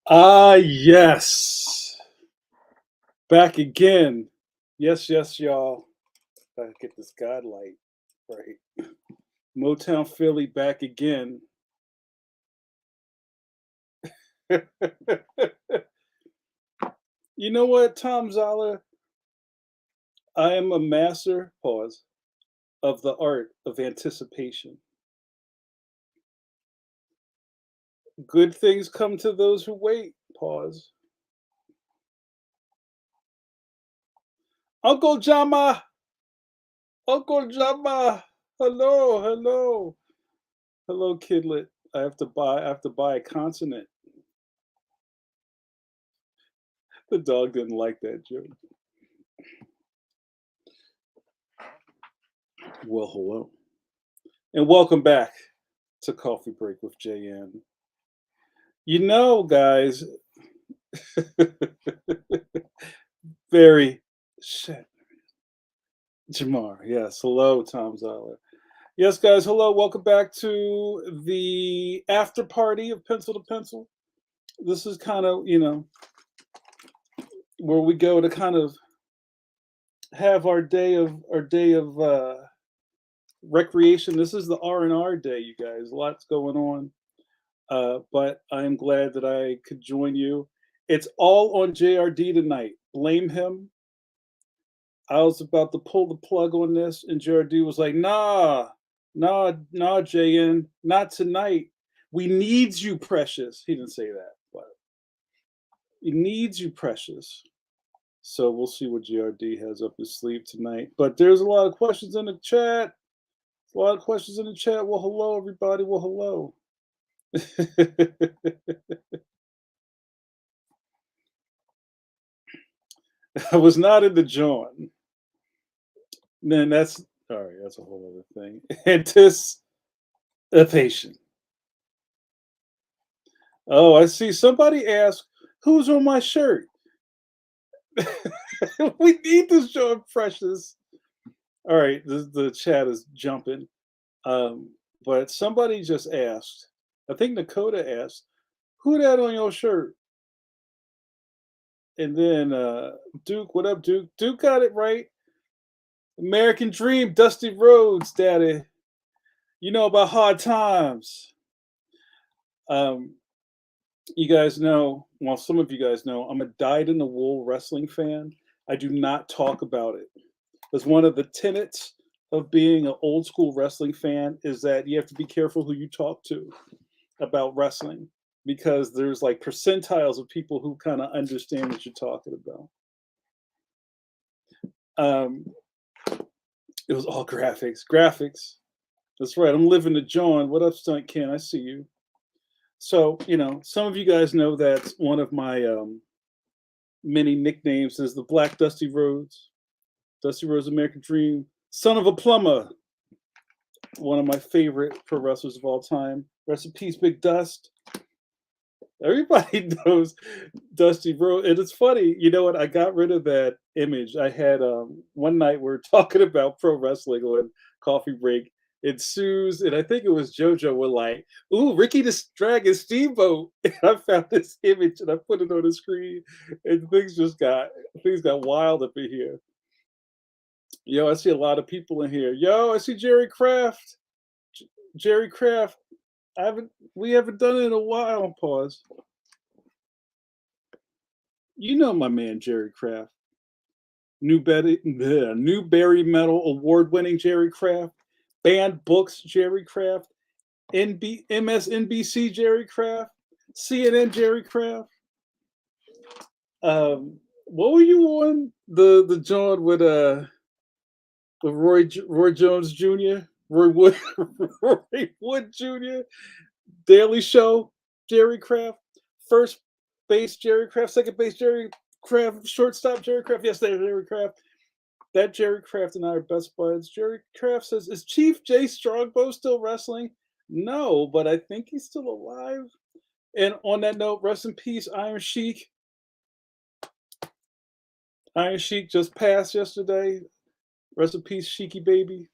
Ah, yes. Back again. Yes, yes, y'all. Gotta get this godlight right. Motown Philly back again. You know what, Tom Zoller? I am a master, pause, of the art of anticipation. Good things come to those who wait, pause. Uncle Jama! Uncle Jama! Hello, hello. Hello, kidlet. I have to buy a consonant. The dog didn't like that joke. Well, hello. And welcome back to Coffee Break with JN. You know, guys, very shit. Jamar, yes. Hello, Tom Zoller. Yes, guys, hello. Welcome back to the after party of Pencil to Pencil. This is kind of, where we go to kind of have our day of recreation. This is the R&R day, you guys. Lots going on. But I am glad that I could join you. It's all on JRD tonight. Blame him. I was about to pull the plug on this, and JRD was like, "Nah, nah, JN, not tonight. We needs you, precious." He didn't say that, but he needs you, precious. So we'll see what JRD has up his sleeve tonight. But there's a lot of questions in the chat. A lot of questions in the chat. Well, hello, everybody. Well, hello. I was not in the John. Then that's all right. That's a whole other thing. Anticipation. Oh, I see. Somebody asked, "Who's on my shirt?" We need this John Precious. All right, the chat is jumping. Um, but somebody just asked. I think Dakota asked, "Who that on your shirt?" And then Duke, what up, Duke? Duke got it right. American Dream, Dusty Rhodes, Daddy. You know about hard times. Um, you guys know, well, some of you guys know, I'm a dyed in the wool wrestling fan. I do not talk about it. That's one of the tenets of being an old school wrestling fan is that you have to be careful who you talk to about wrestling because there's like percentiles of people who kind of understand what you're talking about. Um, it was all graphics. Graphics. That's right. I'm living the John. What up, Stunt Ken? I see you. So, some of you guys know that one of my many nicknames is the Black Dusty Rhodes. Dusty Rhodes American Dream. Son of a plumber. One of my favorite pro wrestlers of all time. Rest in peace, Big Dust. Everybody knows Dusty Rhodes. And it's funny, you know what? I got rid of that image. I had one night we were talking about pro wrestling on Coffee Break. And Suze, and I think it was JoJo were like, "Ooh, Ricky the Dragon Steamboat." And I found this image and I put it on the screen, and things got wild up in here. Yo, I see a lot of people in here. Yo, I see Jerry Kraft. Jerry Kraft. We haven't done it in a while. Pause. You know my man Jerry Kraft. Newberry Medal award-winning Jerry Kraft. Banned books Jerry Kraft. MSNBC Jerry Kraft. CNN Jerry Kraft. What were you on? The John with Roy Jones Jr. Roy Wood Roy Wood Jr. Daily Show Jerry Kraft. First base Jerry Kraft. Second base Jerry Kraft. Shortstop Jerry Kraft. Yes, there's Jerry Kraft. That Jerry Kraft and I are best buds. Jerry Kraft says, "Is Chief Jay Strongbow still wrestling?" No, but I think he's still alive. And on that note, rest in peace, Iron Sheik. Iron Sheik just passed yesterday. Rest in peace, Sheiky baby.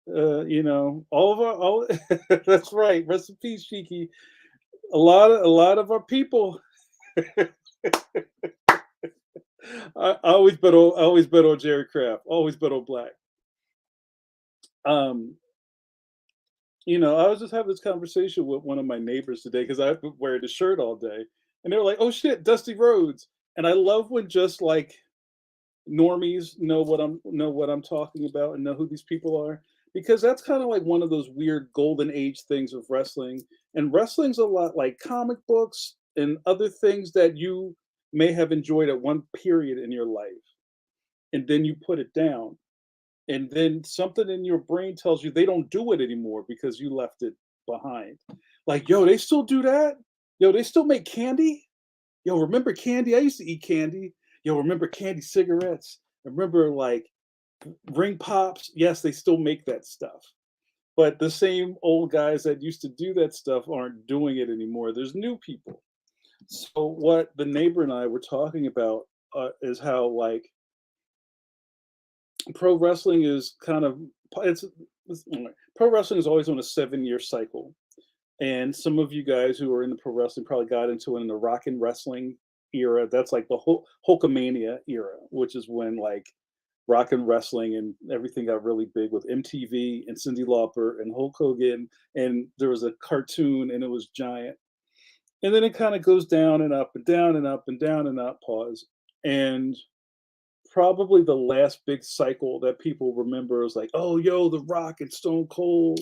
All of our, all that's right. Rest in peace, Sheiky. a lot of our people. I always bet on Jerry Kraft. Always bet on Black. Um, I was just having this conversation with one of my neighbors today because I wear the shirt all day, and they were like, "Oh shit, Dusty Rhodes." And I love when just like normies know what I'm talking about and know who these people are, because that's kind of like one of those weird golden age things of wrestling. And wrestling's a lot like comic books and other things that you may have enjoyed at one period in your life, and then you put it down, and then something in your brain tells you they don't do it anymore because you left it behind. Like, yo, they still do that? Yo, they still make candy? Yo, remember candy? I used to eat candy. Yo, remember candy cigarettes? Remember like ring pops? Yes, they still make that stuff. But the same old guys that used to do that stuff aren't doing it anymore. There's new people. So what the neighbor and I were talking about is how like pro wrestling is kind of it's pro wrestling is always on a 7-year cycle. And some of you guys who are into pro wrestling probably got into it in the rock and wrestling era. That's like the Hulkamania era, which is when like rock and wrestling and everything got really big with MTV and Cyndi Lauper and Hulk Hogan. And there was a cartoon and it was giant. And then it kind of goes down and up and down and up and down and up, pause. And probably the last big cycle that people remember is like, oh, yo, The Rock and Stone Cold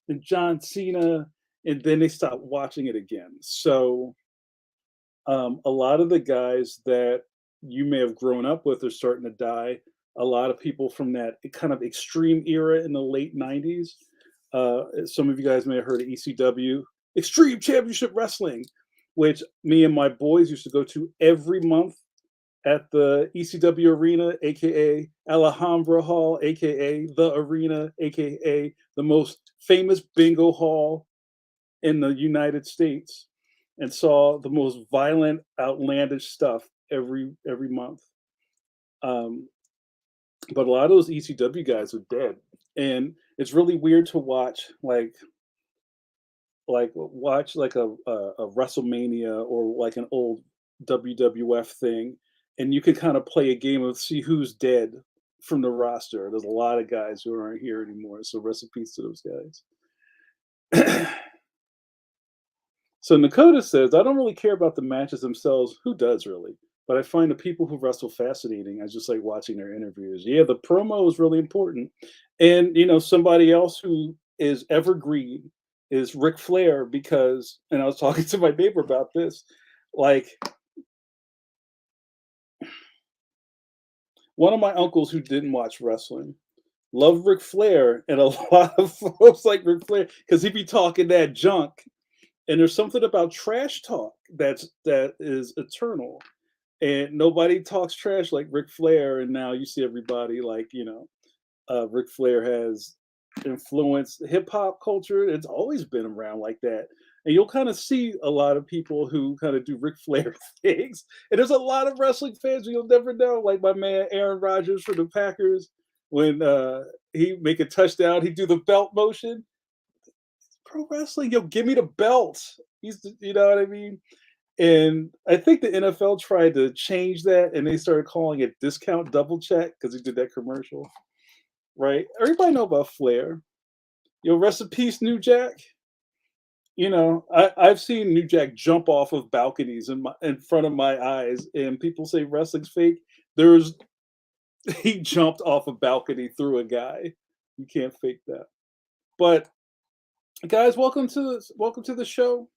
and John Cena, and then they stopped watching it again. So a lot of the guys that you may have grown up with are starting to die. A lot of people from that kind of extreme era in the late '90s. Some of you guys may have heard of ECW, Extreme Championship Wrestling, which me and my boys used to go to every month at the ECW Arena, aka Alhambra Hall, aka the Arena, aka the most famous bingo hall in the United States, and saw the most violent, outlandish stuff every month. Um, but a lot of those ECW guys are dead, and it's really weird to watch watch like a WrestleMania or like an old WWF thing, and you can kind of play a game of see who's dead from the roster. There's a lot of guys who aren't here anymore, so rest in peace to those guys. So Nakota says, I don't really care about the matches themselves. Who does really? But I find the people who wrestle fascinating. I just like watching their interviews. Yeah, the promo is really important. And somebody else who is evergreen is Ric Flair, because and I was talking to my neighbor about this. Like one of my uncles who didn't watch wrestling loved Ric Flair, and a lot of folks like Ric Flair because he'd be talking that junk. And there's something about trash talk that is eternal, and nobody talks trash like Ric Flair. And now you see everybody like Ric Flair has influenced hip hop culture. It's always been around like that, and you'll kind of see a lot of people who kind of do Ric Flair things. And there's a lot of wrestling fans who you'll never know, like my man Aaron Rodgers for the Packers. When he make a touchdown, he do the belt motion. Pro wrestling, yo, give me the belt. You know what I mean? And I think the NFL tried to change that, and they started calling it discount double check because he did that commercial, right? Everybody know about Flair. Yo, rest in peace, New Jack. I've seen New Jack jump off of balconies in front of my eyes, and people say wrestling's fake. There's he jumped off a balcony through a guy. You can't fake that. But guys, welcome to the show.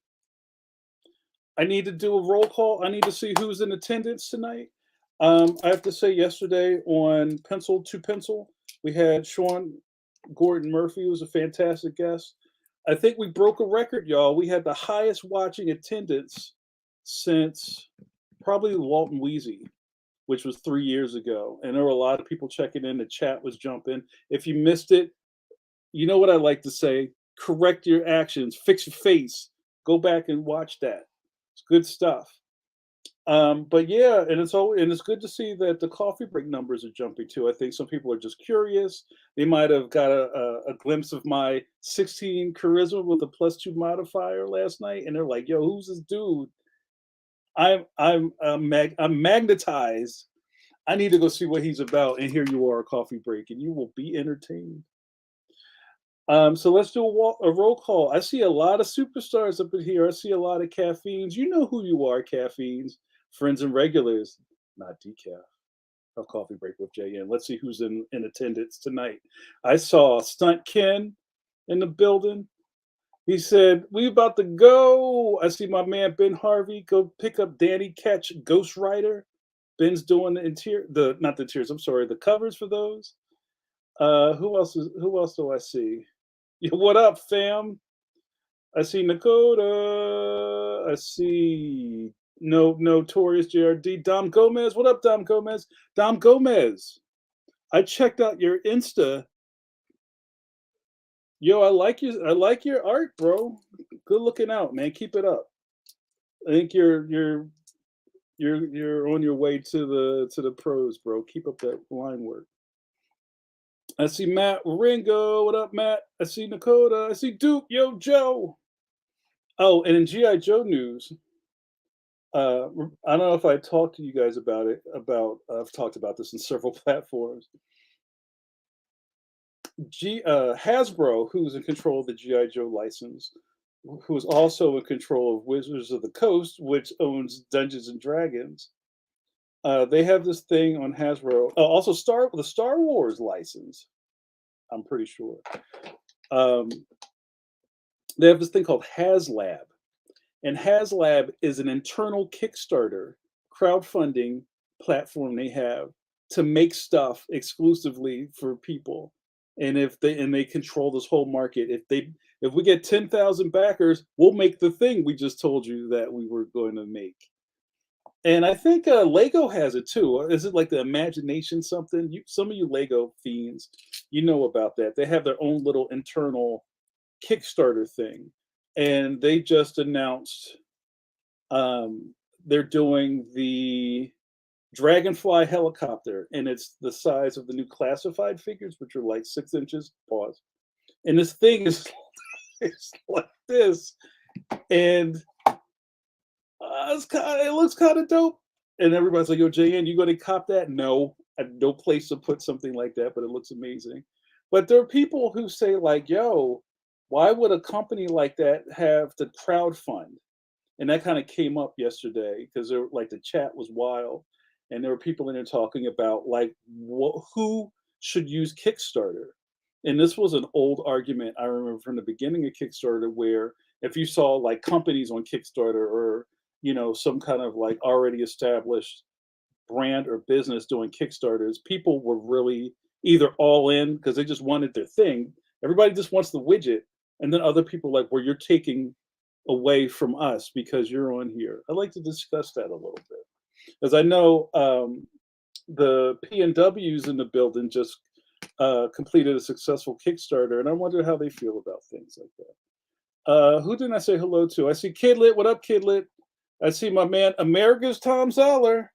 I need to do a roll call. I need to see who's in attendance tonight. I have to say, yesterday on Pencil to Pencil, we had Sean Gordon Murphy, who was a fantastic guest. I think we broke a record, y'all. We had the highest watching attendance since probably Walton Weezy, which was 3 years ago. And there were a lot of people checking in. The chat was jumping. If you missed it, you know what I like to say: correct your actions, fix your face. Go back and watch that. It's good stuff. But yeah, and it's good to see that the coffee break numbers are jumping too. I think some people are just curious. They might have got a glimpse of my 16 charisma with a +2 modifier last night, and they're like, "Yo, who's this dude?" I'm magnetized. I need to go see what he's about. And here you are, a coffee break, and you will be entertained. So let's do a roll call. I see a lot of superstars up in here. I see a lot of caffeines. You know who you are, caffeines, friends and regulars, not decaf. A coffee break with JN. Let's see who's in attendance tonight. I saw Stunt Ken in the building. He said, "We about to go." I see my man Ben Harvey go pick up Danny Ketch, Ghost Rider. Ben's doing the interior, the not the interiors. I'm sorry, the covers for those. Who else do I see? Yeah, what up, fam? I see Nakota. I see Notorious JRD. Dom Gomez. What up, Dom Gomez? Dom Gomez. I checked out your Insta. Yo, I like your art, bro. Good looking out, man. Keep it up. I think you're on your way to the pros, bro. Keep up that line work. I see Matt Ringo. What up, Matt? I see Dakota. I see Duke. Yo, Joe. Oh, and in GI Joe news, I don't know if I talked to you guys about it. I've talked about this in several platforms. Hasbro, who's in control of the GI Joe license, who is also in control of Wizards of the Coast, which owns Dungeons and Dragons. They have this thing on Hasbro. Also, the Star Wars license. I'm pretty sure. Um, they have this thing called HasLab, and HasLab is an internal Kickstarter crowdfunding platform they have to make stuff exclusively for people. And they control this whole market. If we get 10,000 backers, we'll make the thing we just told you that we were going to make. And I think Lego has it too. Is it like the Imagination something? Some of you Lego fiends, you know about that. They have their own little internal Kickstarter thing, and they just announced they're doing the Dragonfly helicopter, and it's the size of the new classified figures, which are like 6 inches. Pause. And this thing is it's like this, and it looks kind of dope. And everybody's like, "Yo, JN, you going to cop that?" No, I have no place to put something like that, but it looks amazing. But there are people who say, like, "Yo, why would a company like that have to crowdfund?" And that kind of came up yesterday because like the chat was wild, and there were people in there talking about like who should use Kickstarter. And this was an old argument I remember from the beginning of Kickstarter, where if you saw like companies on Kickstarter or some kind of like already established brand or business doing Kickstarters, people were really either all in because they just wanted their thing. Everybody just wants the widget, and then other people like, "Well, you're taking away from us because you're on here." I'd like to discuss that a little bit, as I know the PNWs in the building just completed a successful Kickstarter, and I wonder how they feel about things like that. Who didn't I say hello to? I see Kidlit. What up, Kidlit? I see my man America's Tom Zoller.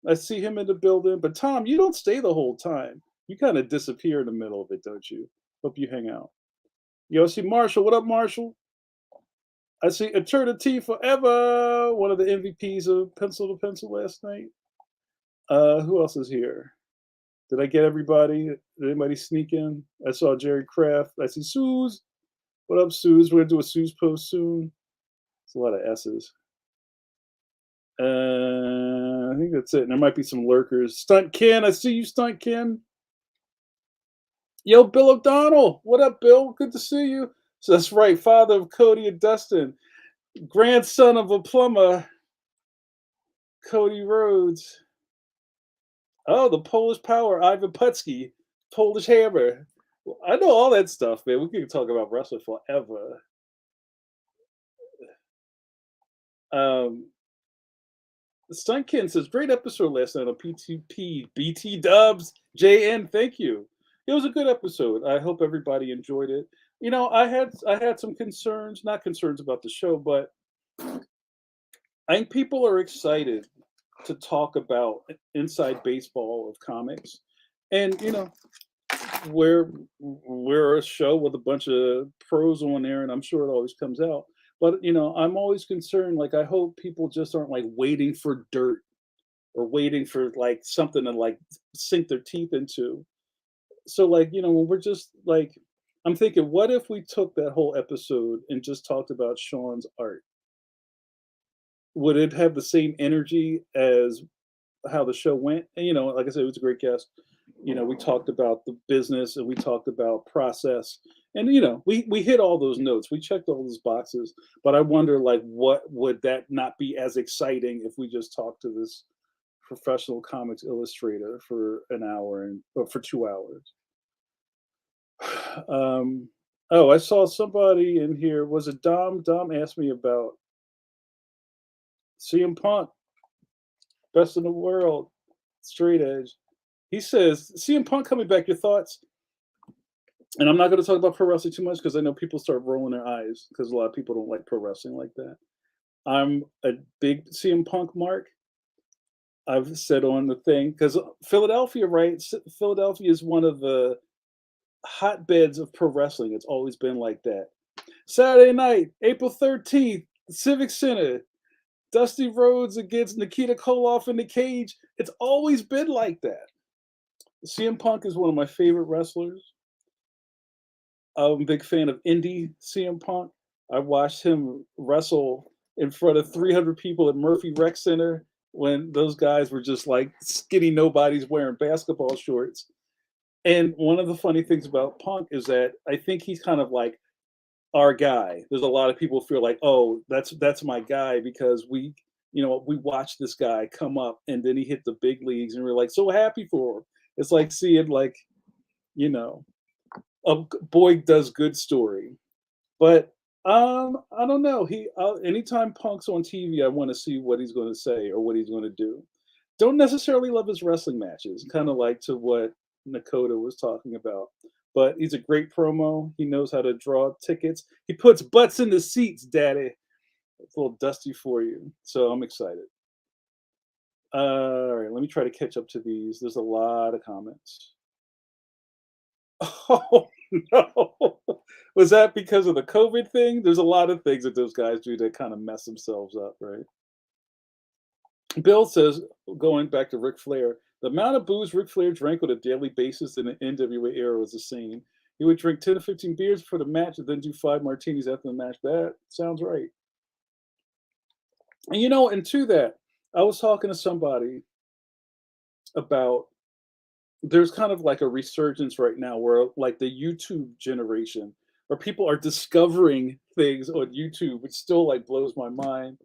I see him in the building. But Tom, you don't stay the whole time. You kind of disappear in the middle of it, don't you? Hope you hang out. Yo, I see Marshall. What up, Marshall? I see Eternity Forever, one of the MVPs of Pencil to Pencil last night. Who else is here? Did I get everybody? Did anybody sneak in? I saw Jerry Kraft. I see Suze. What up, Suze? We're gonna do a Suze post soon. It's a lot of S's. I think that's it. And there might be some lurkers. Stunt Ken, I see you, Stunt Ken. Yo, Bill O'Donnell. What up, Bill? Good to see you. So that's right, father of Cody and Dustin, grandson of a plumber, Cody Rhodes. Oh, the Polish Power, Ivan Putski, Polish Hammer. Well, I know all that stuff, man. We can talk about wrestling forever. Um, Sunkin says, "Great episode last night on PTP. BT Dubs. JN, thank you. It was a good episode. I hope everybody enjoyed it. I had some concerns, not concerns about the show, but I think people are excited to talk about inside baseball of comics. And we're a show with a bunch of pros on there, and I'm sure it always comes out. But I'm always concerned. Like, I hope people just aren't like waiting for dirt or waiting for like something to like sink their teeth into. So like, when we're just like, I'm thinking, what if we took that whole episode and just talked about Sean's art? Would it have the same energy as how the show went? And like I said, it was a great guest. We talked about the business and we talked about process. And we hit all those notes. We checked all those boxes. But I wonder, like, what would that not be as exciting if we just talked to this professional comics illustrator for an hour or for 2 hours? Um, oh, I saw somebody in here. Was it Dom? Dom asked me about CM Punk, best in the world, straight edge. He says, CM Punk coming back, your thoughts? And I'm not going to talk about pro wrestling too much because I know people start rolling their eyes because a lot of people don't like pro wrestling like that. I'm a big CM Punk mark. I've said on the thing because Philadelphia, right? Philadelphia is one of the hotbeds of pro wrestling. It's always been like that. Saturday night, April 13th, Civic Center, Dusty Rhodes against Nikita Koloff in the cage. It's always been like that. CM Punk is one of my favorite wrestlers. I'm a big fan of indie CM Punk. I watched him wrestle in front of 300 people at Murphy Rec Center when those guys were just like skinny nobodies wearing basketball shorts. And one of the funny things about Punk is that I think he's kind of like our guy. There's a lot of people feel like, oh, that's my guy because we watched this guy come up and then he hit the big leagues and we're like so happy for him. It's like seeing like, you know, a boy does good story. But I don't know. Anytime Punk's on TV, I want to see what he's going to say or what he's going to do. Don't necessarily love his wrestling matches, kind of like to what Nakota was talking about. But he's a great promo. He knows how to draw tickets. He puts butts in the seats, daddy. It's a little dusty for you. So I'm excited. All right, let me try to catch up to these. There's a lot of comments. Oh, no. Was that because of the COVID thing? There's a lot of things that those guys do that kind of mess themselves up, right? Bill says, going back to Ric Flair, the amount of booze Ric Flair drank on a daily basis in the NWA era was insane. He would drink 10 to 15 beers before the match and then do 5 martinis after the match. That sounds right. And to that, I was talking to somebody about there's kind of like a resurgence right now where like the YouTube generation where people are discovering things on YouTube, which still like blows my mind.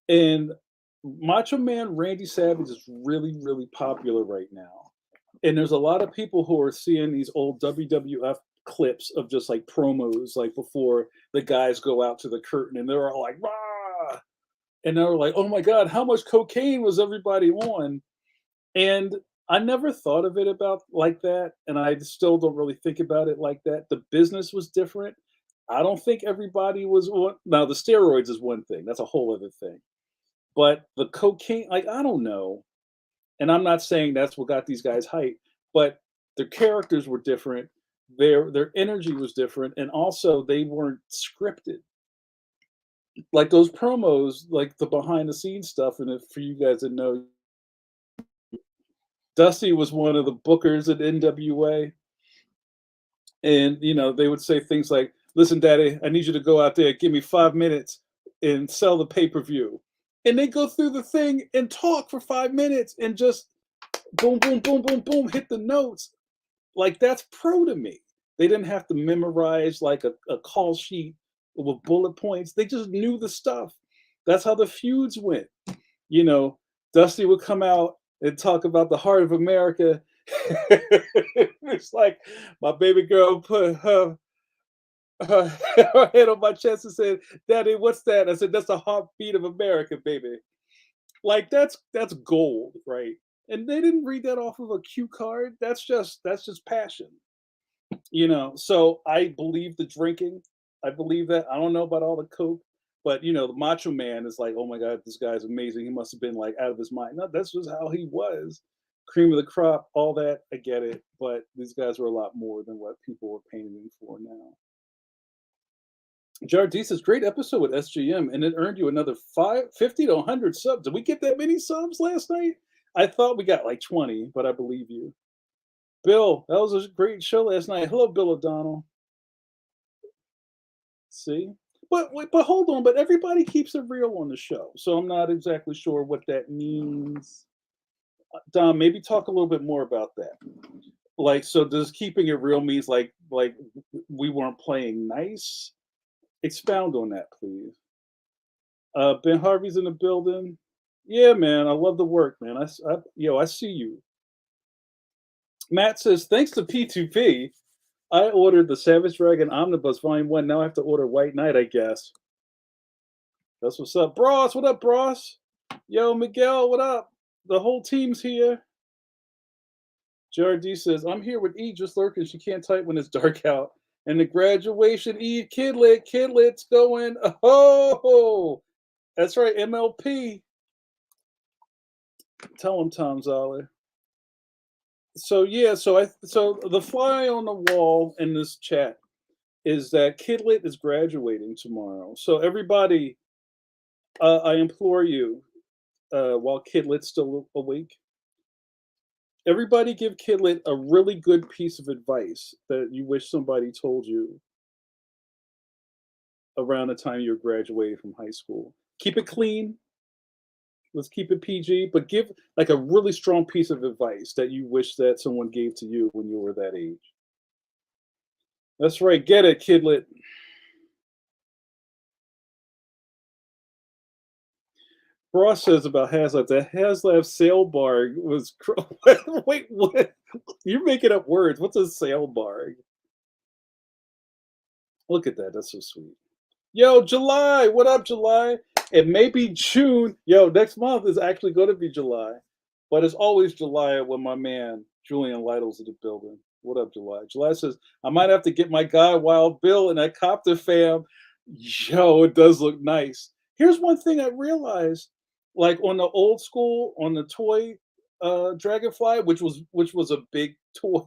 And Macho Man Randy Savage is really, really popular right now. And there's a lot of people who are seeing these old WWF clips of just like promos, like before the guys go out to the curtain and they're all like, rah! And they're like, oh my God, how much cocaine was everybody on? And I never thought of it about like that, and I still don't really think about it like that. The business was different. I don't think everybody was on. Now the steroids is one thing. That's a whole other thing. But the cocaine, like I don't know. And I'm not saying that's what got these guys hype, but their characters were different. Their energy was different, and also they weren't scripted. Like those promos, like the behind the scenes stuff. And if for you guys that know, Dusty was one of the bookers at NWA. And, they would say things like, listen, daddy, I need you to go out there, give me 5 minutes and sell the pay per view. And they go through the thing and talk for 5 minutes and just boom, boom, boom, boom, boom, hit the notes. Like, that's pro to me. They didn't have to memorize like a call sheet with bullet points. They just knew the stuff. That's how the feuds went. You know, Dusty would come out and talk about the heart of America. It's like my baby girl put her, her head on my chest and said, "Daddy, what's that?" I said, "That's the heartbeat of America, baby." Like that's gold, right? And they didn't read that off of a cue card. That's just passion, So I believe the drinking. I believe that. I don't know about all the coke, But the Macho Man is like, oh my god, this guy's amazing. He must have been like out of his mind. No, that's just how he was. Cream of the crop, all that. I get it, but these guys were a lot more than what people were painting him for now. Jardis says, great episode with SGM, and it earned you another 50 to 100 subs. Did we get that many subs last night? I thought we got like 20, but I believe you. Bill, that was a great show last night. Hello, Bill O'Donnell. See? But hold on, but everybody keeps it real on the show. So I'm not exactly sure what that means. Dom, maybe talk a little bit more about that. Like, so does keeping it real means like we weren't playing nice? Expound on that, please. Ben Harvey's in the building. Yeah, man, I love the work, man. I see you. Matt says, thanks to P2P, I ordered the Savage Dragon Omnibus Volume 1. Now I have to order White Knight, I guess. That's what's up. Bros, what up, Bros? Yo, Miguel, what up? The whole team's here. JRD says, I'm here with E just lurking. She can't type when it's dark out. And the graduation, E, Kidlet's going. Oh, that's right, MLP. Tell him, Tom Zoller. So yeah, so the fly on the wall in this chat is that Kidlet is graduating tomorrow. So everybody, I implore you, while Kidlet's still awake, everybody give Kidlet a really good piece of advice that you wish somebody told you around the time you're graduating from high school. Keep it clean. Let's keep it PG, but give like a really strong piece of advice that you wish that someone gave to you when you were that age. That's right. Get it, Kidlet. Ross says about HasLab that HasLab sail barg was. Wait, what? You're making up words. What's a sail barg? Look at that. That's so sweet. Yo, July. What up, July? It may be June. Yo, next month is actually going to be July. But it's always July when my man, Julian Lytle's in the building. What up, July? July says, I might have to get my guy, Wild Bill, and that copter fam. Yo, it does look nice. Here's one thing I realized. Like on the old school, on the toy Dragonfly, which was a big toy.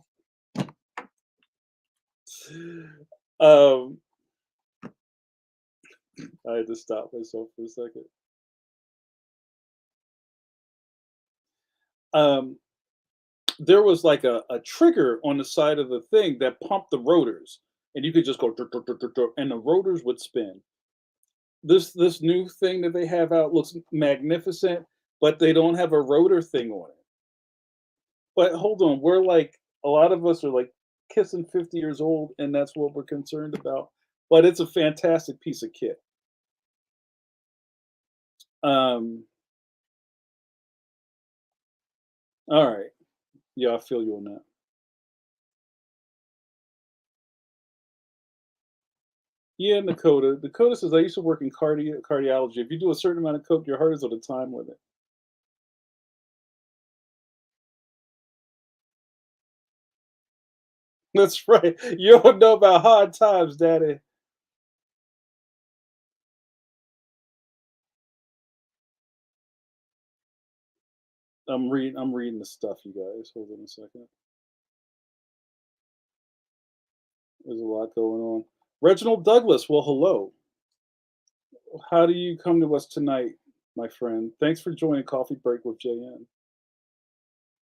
Um, I had to stop myself for a second. There was like a trigger on the side of the thing that pumped the rotors, and you could just go and the rotors would spin. This new thing that they have out looks magnificent, but they don't have a rotor thing on it. But hold on, we're like a lot of us are like kissing 50 years old, and that's what we're concerned about. But it's a fantastic piece of kit. Um, all right. Yeah, I feel you on that. Yeah, Dakota. Dakota says, I used to work in cardiology. If you do a certain amount of coke, your heart is on a time limit. That's right. You don't know about hard times, Daddy. I'm reading the stuff, you guys. Hold on a second. There's a lot going on. Reginald Douglas. Well, hello. How do you come to us tonight, my friend? Thanks for joining Coffee Break with JN.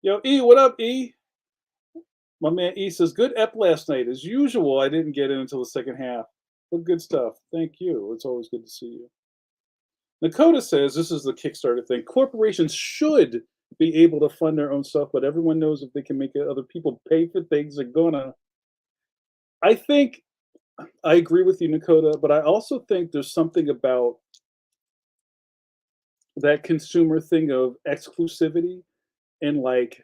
Yo, E, what up, E? My man E says, good ep last night. As usual, I didn't get in until the second half. But good stuff. Thank you. It's always good to see you. Nakota says, this is the Kickstarter thing. Corporations should be able to fund their own stuff, but everyone knows if they can make other people pay for things, they're gonna. I think I agree with you, Nakota, but I also think there's something about that consumer thing of exclusivity and like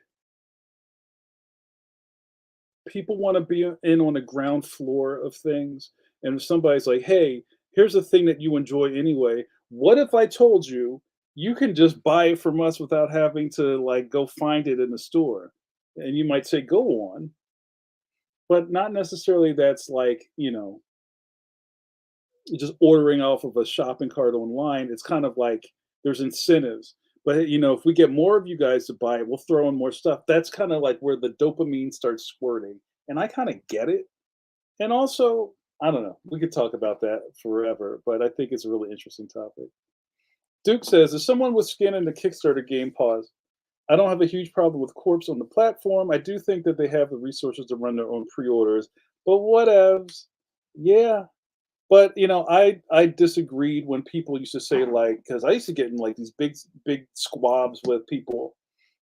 people want to be in on the ground floor of things. And if somebody's like, hey, here's a thing that you enjoy anyway, what if I told you you can just buy it from us without having to like go find it in the store? And you might say, go on, but not necessarily that's like, just ordering off of a shopping cart online. It's kind of like there's incentives. But if we get more of you guys to buy it, we'll throw in more stuff. That's kind of like where the dopamine starts squirting. And I kind of get it. And also, I don't know. We could talk about that forever, but I think it's a really interesting topic. Duke says, as someone with skin in the Kickstarter game, pause. I don't have a huge problem with Corpse on the platform. I do think that they have the resources to run their own pre-orders, but whatevs. Yeah, but I disagreed when people used to say like, because I used to get in like these big squabs with people.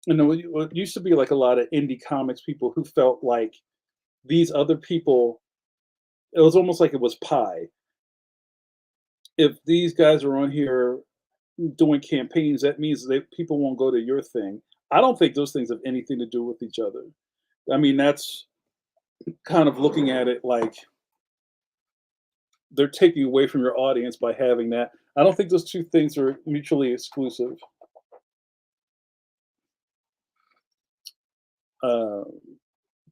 It used to be like a lot of indie comics people who felt like these other people. It was almost like it was pie. If these guys are on here doing campaigns, that means that people won't go to your thing. I don't think those things have anything to do with each other. I mean, that's kind of looking at it like they're taking away from your audience by having that. I don't think those two things are mutually exclusive. Uh,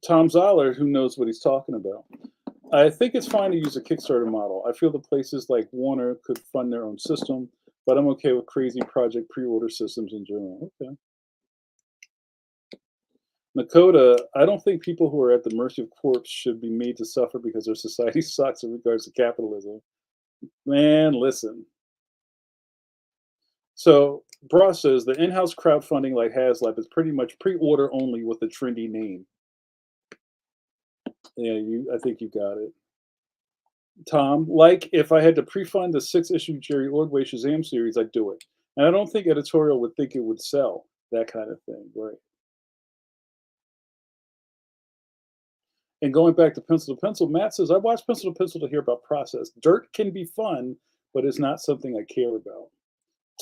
Tom Zoller, who knows what he's talking about. I think it's fine to use a Kickstarter model. I feel the places like Warner could fund their own system, but I'm okay with crazy project pre-order systems in general. Okay. Nakota, I don't think people who are at the mercy of Corpse should be made to suffer because their society sucks in regards to capitalism. Man, listen. So, Bra says the in-house crowdfunding like HasLab is pretty much pre-order only with a trendy name. Yeah, I think you got it. Tom, like if I had to pre-fund the 6-issue Jerry Ordway Shazam series, I'd do it. And I don't think editorial would think it would sell, that kind of thing, right? And going back to Pencil, Matt says, I watch Pencil to Pencil to hear about process. Dirt can be fun, but it's not something I care about.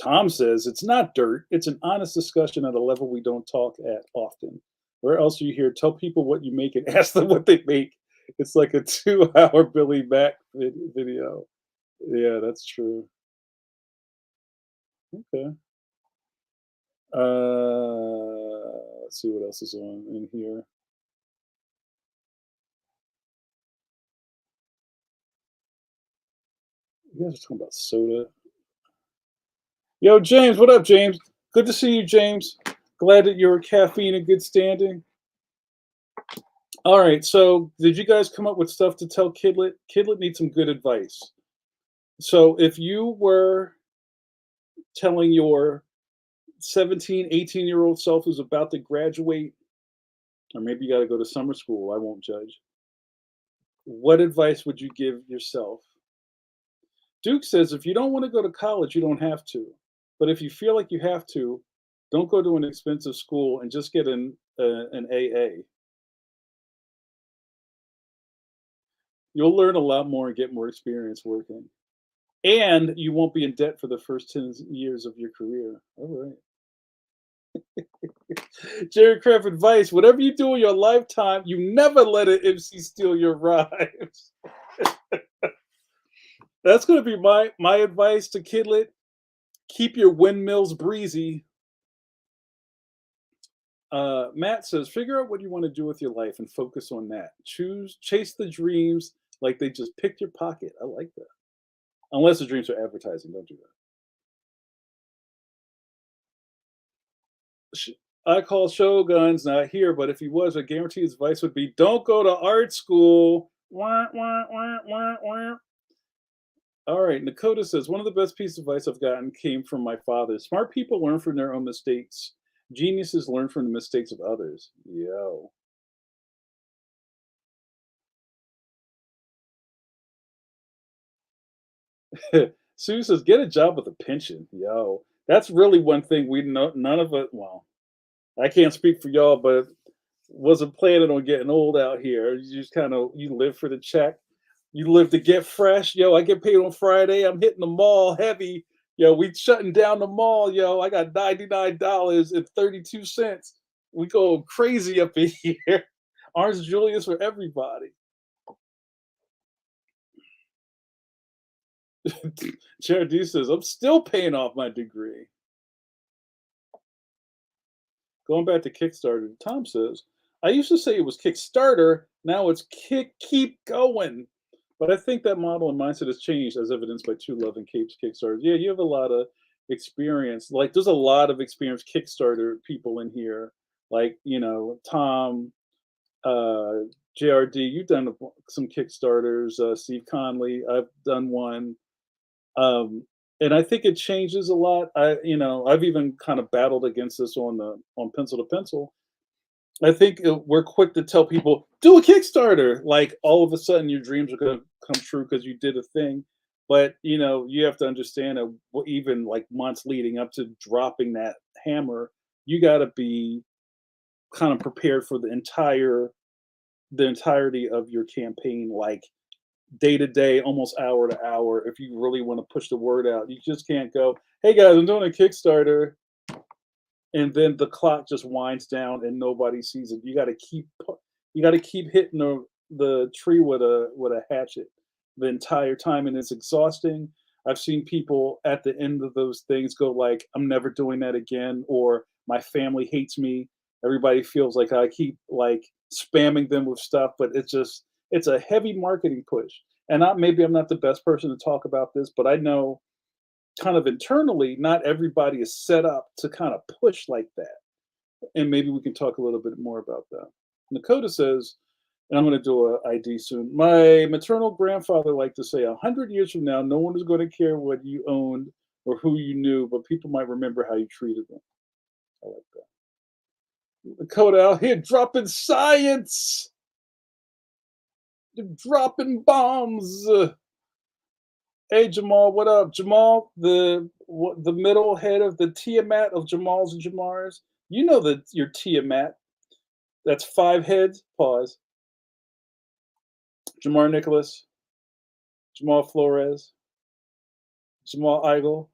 Tom says, it's not dirt. It's an honest discussion at a level we don't talk at often. Where else are you here? Tell people what you make and ask them what they make. It's like a 2-hour Billy Mack video. Yeah, that's true. Okay. Let's see what else is on in here. You guys are talking about soda. Yo, James, what up, James? Good to see you, James. Glad that you're caffeine in good standing. All right, so did you guys come up with stuff to tell Kidlet? Kidlet needs some good advice. So if you were telling your 17, 18-year-old self who's about to graduate, or maybe you got to go to summer school, I won't judge. What advice would you give yourself? Duke says if you don't want to go to college, you don't have to. But if you feel like you have to, don't go to an expensive school and just get an AA. You'll learn a lot more and get more experience working. And you won't be in debt for the first 10 years of your career. All right. Jerry Craft advice, whatever you do in your lifetime, you never let an MC steal your rhymes. That's going to be my advice to Kidlet. Keep your windmills breezy. Matt says, figure out what you want to do with your life and focus on that. Chase the dreams like they just picked your pocket. I like that. Unless the dreams are advertising, don't do that. I call Shogun's not here, but if he was, I guarantee his advice would be don't go to art school. Wah, wah, wah, wah, wah. All right, Nakota says, one of the best pieces of advice I've gotten came from my father. Smart people learn from their own mistakes. Geniuses learn from the mistakes of others. Yo. Sue says, get a job with a pension. Yo. That's really one thing we know. None of it, well, I can't speak for y'all, but wasn't planning on getting old out here. You just you live for the check. You live to get fresh. Yo, I get paid on Friday. I'm hitting the mall heavy. Yo, we shutting down the mall. Yo, I got $99.32. We go crazy up in here. Orange Julius for everybody. Jared D says, I'm still paying off my degree. Going back to Kickstarter, Tom says, I used to say it was Kickstarter. Now it's Keep Going. But I think that model and mindset has changed as evidenced by Two Love and Capes Kickstarter. Yeah, you have a lot of experience. Like there's a lot of experienced Kickstarter people in here. Like, Tom, uh, JRD, you've done some Kickstarters, Steve Conley, I've done one. Um, and I think it changes a lot. I've even kind of battled against this on Pencil to Pencil. I think we're quick to tell people do a Kickstarter. Like all of a sudden, your dreams are going to come true because you did a thing. But you have to understand that even like months leading up to dropping that hammer, you got to be kind of prepared for the entirety of your campaign, like day to day, almost hour to hour. If you really want to push the word out, you just can't go, "Hey guys, I'm doing a Kickstarter," and then the clock just winds down and nobody sees it. You got to keep hitting the tree with a hatchet the entire time, and it's exhausting. I've seen people at the end of those things go like, "I'm never doing that again," or "My family hates me." Everybody feels like I keep like spamming them with stuff, but it's a heavy marketing push. And maybe I'm not the best person to talk about this, but I know kind of internally, not everybody is set up to kind of push like that. And maybe we can talk a little bit more about that. Nakota says, and I'm going to do a ID soon. My maternal grandfather liked to say, 100 years from now, no one is going to care what you owned or who you knew, but people might remember how you treated them. I like that. Nakota out here dropping science, dropping bombs. Hey Jamal, what up? Jamal, the middle head of the Tiamat of Jamals and Jamars. You know that your Tiamat. That's five heads. Pause. Jamar Nicholas, Jamal Flores, Jamal Eigel,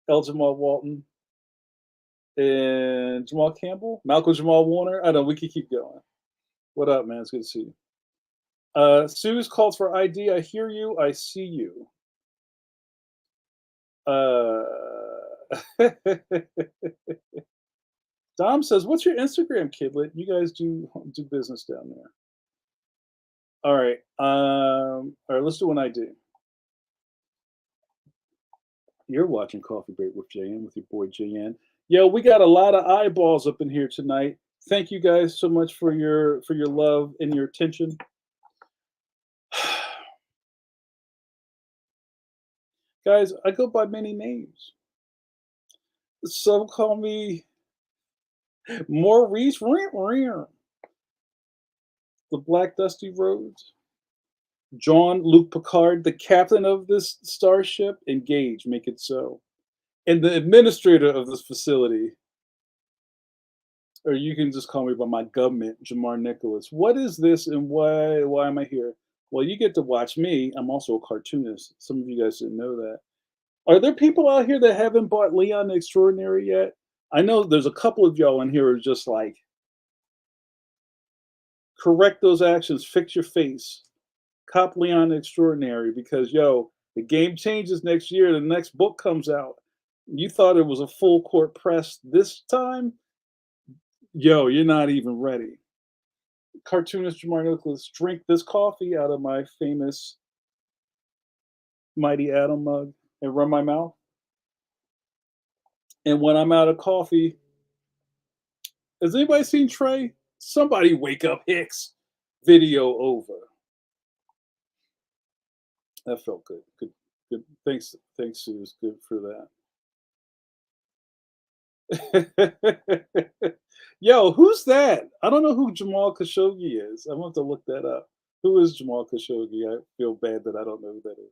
L. Jamal Walton, and Jamal Campbell, Malcolm Jamal Warner. I know we could keep going. What up, man? It's good to see you. Sue's calls for ID. I hear you. I see you. Uh, Dom says, "What's your Instagram, Kidlet? You guys do business down there." All right. All right. Let's do an ID. You're watching Coffee Break with JN with your boy JN. Yo, we got a lot of eyeballs up in here tonight. Thank you guys so much for your love and your attention. Guys, I go by many names. Some call me Maurice the Black Dusty Roads. John Luke Picard, the captain of this starship. Engage, make it so. And the administrator of this facility. Or you can just call me by my government, Jamar Nicholas. What is this and why am I here? Well, you get to watch me. I'm also a cartoonist. Some of you guys didn't know that. Are there people out here that haven't bought Leon the Extraordinary yet? I know there's a couple of y'all in here who are just like, correct those actions, fix your face, cop Leon the Extraordinary, because the game changes next year. The next book comes out. You thought it was a full court press this time? You're not even ready. Cartoonist Jamar Nicholas, drink this coffee out of my famous Mighty Atom mug and run my mouth. And when I'm out of coffee, has anybody seen Trey? Somebody wake up Hicks. Video over. That felt good. Good. Good. Thanks, Sue. It's good for that. Yo, who's that? I don't know who Jamal Khashoggi is. I want to look that up. Who is Jamal Khashoggi? I feel bad that I don't know who that is.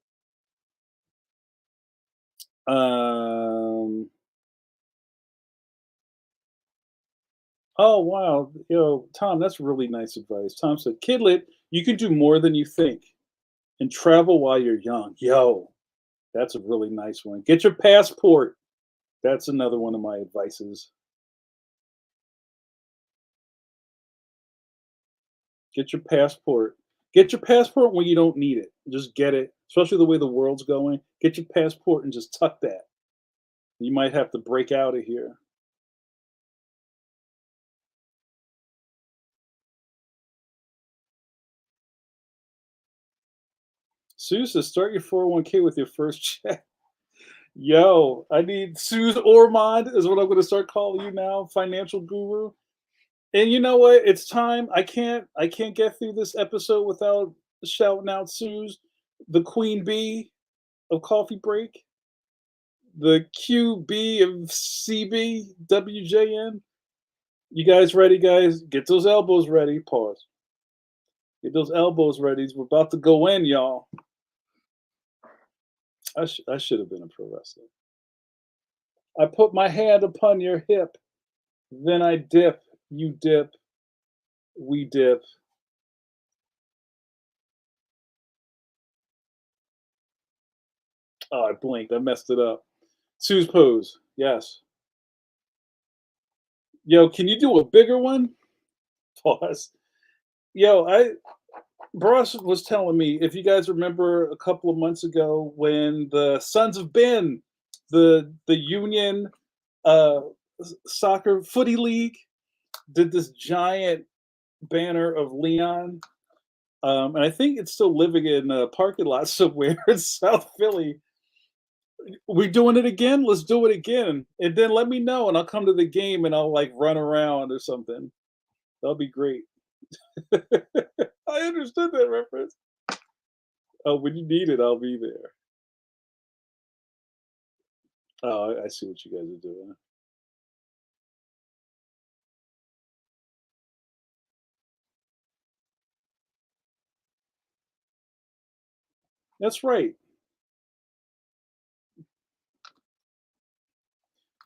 Oh wow, Tom, that's really nice advice. Tom said, "Kidlet, you can do more than you think, and travel while you're young." Yo, that's a really nice one. Get your passport. That's another one of my advices. Get your passport. Get your passport when you don't need it. Just get it, especially the way the world's going. Get your passport and just tuck that. You might have to break out of here. Sue says, start your 401k with your first check. Yo, I need Suze Ormond is what I'm going to start calling you now, financial guru. And you know what? It's time. I can't get through this episode without shouting out Suze, the queen bee of Coffee Break, the QB of CB WJN. You guys ready, guys? Get those elbows ready. Pause. Get those elbows ready. We're about to go in, y'all. I should have been a pro wrestler. I put my hand upon your hip, then I dip, you dip, we dip. Oh, I blinked. I messed it up. Sue's pose. Yes. Yo, can you do a bigger one? Pause. Yo, Bross was telling me, if you guys remember a couple of months ago when the Sons of Ben, the Union uh, soccer footy league, did this giant banner of Leon, and I think it's still living in a parking lot somewhere in South Philly. We doing it again? Let's do it again, and then let me know, and I'll come to the game and I'll like run around or something. That'll be great. I understood that reference. Oh, when you need it, I'll be there. Oh, I see what you guys are doing. That's right.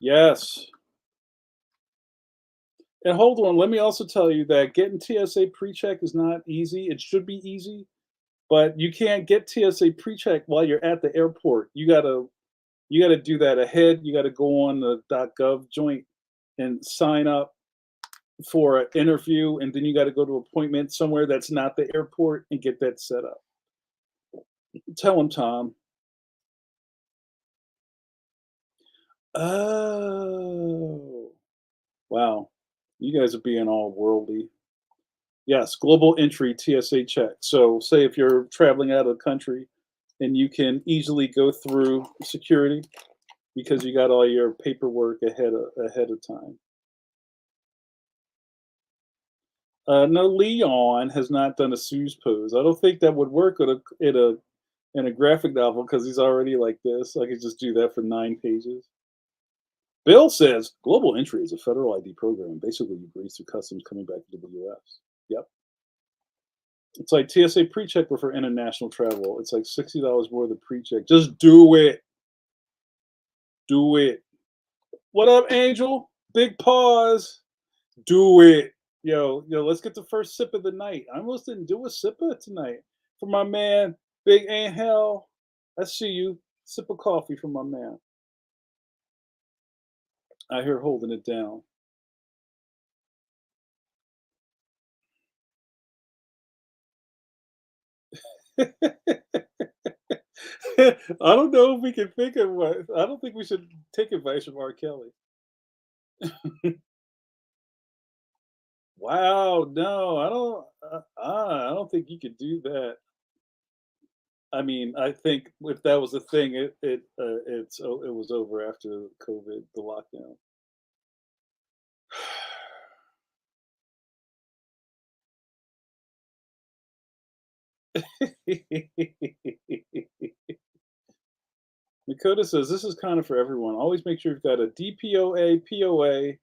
Yes. And hold on, let me also tell you that getting TSA pre-check is not easy. It should be easy, but you can't get TSA pre-check while you're at the airport. You gotta do that ahead. You gotta go on the .gov joint and sign up for an interview, and then you gotta go to appointment somewhere that's not the airport and get that set up. Tell him, Tom. Oh, wow. You guys are being all worldly. Yes, global entry TSA check. So, say if you're traveling out of the country and you can easily go through security because you got all your paperwork ahead of time. No, Leon has not done a Sue's pose. I don't think that would work in a graphic novel because he's already like this. I could just do that for 9 pages. Bill says global entry is a federal ID program. Basically, you breeze through customs coming back into the U.S. Yep. It's like TSA pre-check but for international travel. It's like $60 more than pre-check. Just do it. Do it. What up, Angel? Big pause. Do it. Yo, let's get the first sip of the night. I almost didn't do a sipper tonight. For my man, Big Angel. I see you. Sip of coffee for my man. I hear holding it down. I don't know if we can think of what. I don't think we should take advice from R. Kelly. Wow, no, I don't think you could do that. I mean, I think if that was a thing, it was over after COVID, the lockdown. Dakota says this is kind of for everyone. Always make sure you've got a DPOA, POA,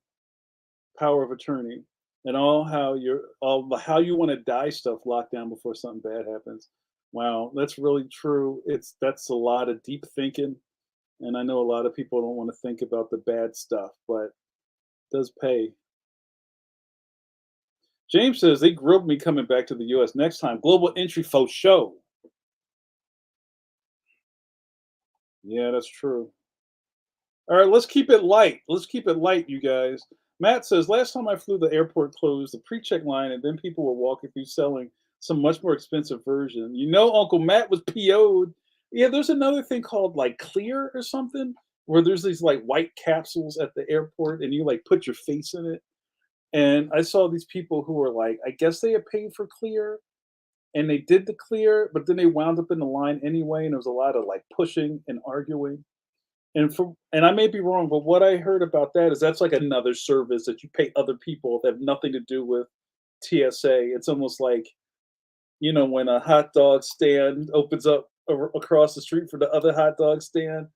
power of attorney, and all how you want to die stuff locked down before something bad happens. Wow, that's really true. That's a lot of deep thinking, and I know a lot of people don't want to think about the bad stuff, but it does pay. James says they grilled me coming back to the U.S. next time. Global entry for show. Yeah, that's true. All right, let's keep it light. Let's keep it light, you guys. Matt says last time I flew, the airport closed the pre-check line, and then people were walking through selling some much more expensive version. You know, Uncle Matt was PO'd. Yeah, there's another thing called like Clear or something, where there's these like white capsules at the airport, and you like put your face in it. And I saw these people who were like, I guess they had paid for Clear, and they did the clear, but then they wound up in the line anyway, and there was a lot of like pushing and arguing. And I may be wrong, but what I heard about that is that's like another service that you pay other people that have nothing to do with TSA. It's almost like, when a hot dog stand opens up across the street for the other hot dog stand,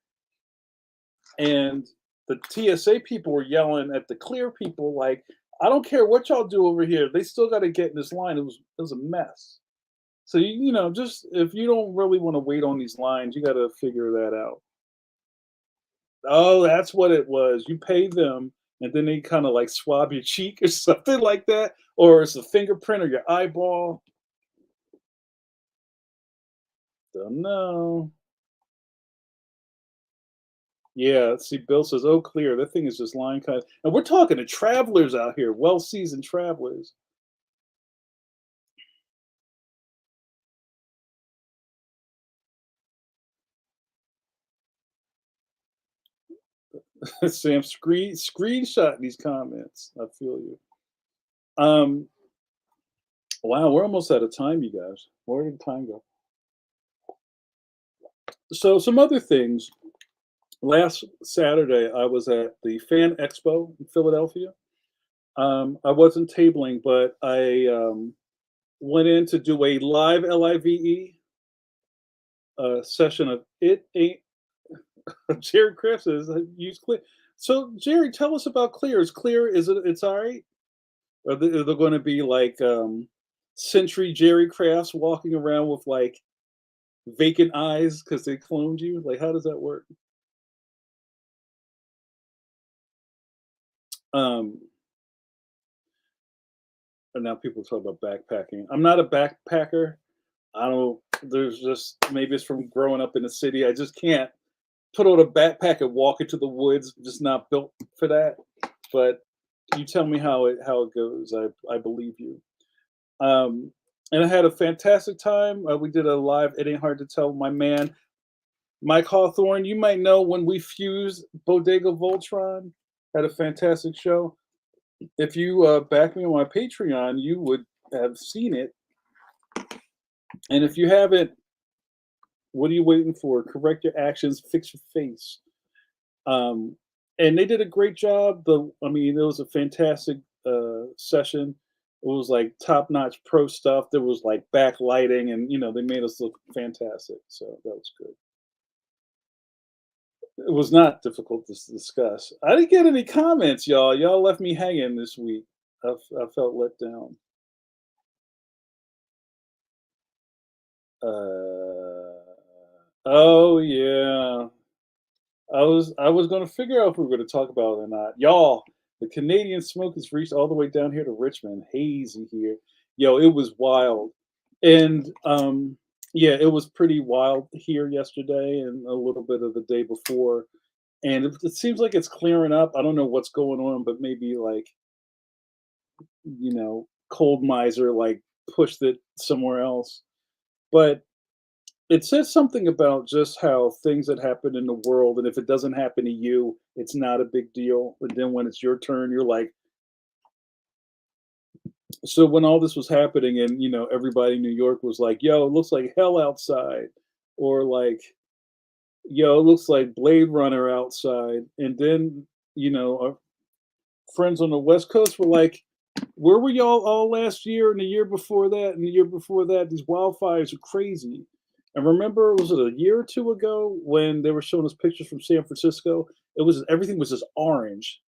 and the TSA people were yelling at the clear people like, "I don't care what y'all do over here. They still got to get in this line." It was a mess. So just if you don't really want to wait on these lines, you got to figure that out. Oh, that's what it was. You pay them, and then they kind of like swab your cheek or something like that, or it's a fingerprint or your eyeball. Don't know. Yeah, see, Bill says, "Oh, clear." That thing is just line cut, and we're talking to travelers out here, well-seasoned travelers. Sam, screenshot these comments. I feel you. Um, wow, we're almost out of time, you guys. Where did time go? So, some other things. Last Saturday, I was at the Fan Expo in Philadelphia. I wasn't tabling, but I went in to do a live LIVE session of It Ain't. Jerry Crafts says, use Clear. So, Jerry, tell us about Clear. Is Clear, it's all right? Are there going to be like Century Jerry Crafts walking around with like vacant eyes because they cloned you? Like, how does that work? Um, and now people talk about backpacking. I'm not a backpacker. I don't. There's just maybe it's from growing up in the city. I just can't put on a backpack and walk into the woods. Just not built for that. But you tell me how it goes. I believe you. Um, and I had a fantastic time. We did a live. It ain't hard to tell. My man Mike Hawthorne. You might know when we fused Bodega Voltron. Had a fantastic show. If you back me on my Patreon, you would have seen it. And if you haven't, what are you waiting for? Correct your actions, fix your face. Um, and they did a great job. I mean, it was a fantastic session. It was like top notch pro stuff. There was like backlighting, and they made us look fantastic. So that was good. It was not difficult to discuss. I didn't get any comments, y'all. Y'all left me hanging this week. I felt let down. Oh yeah. I was gonna figure out if we were gonna talk about it or not. Y'all, the Canadian smoke has reached all the way down here to Richmond. Hazy here. Yo, it was wild. And yeah, it was pretty wild here yesterday and a little bit of the day before. And it seems like it's clearing up. I don't know what's going on, but maybe like, cold miser like pushed it somewhere else. But it says something about just how things that happen in the world, and if it doesn't happen to you, it's not a big deal. But then when it's your turn, you're like, so when all this was happening, and everybody in New York was like, "Yo, it looks like hell outside," or like, "Yo, it looks like Blade Runner outside," and then our friends on the West Coast were like, "Where were y'all all last year and the year before that and the year before that? These wildfires are crazy." And remember, was it a year or two ago when they were showing us pictures from San Francisco? It was everything was just orange,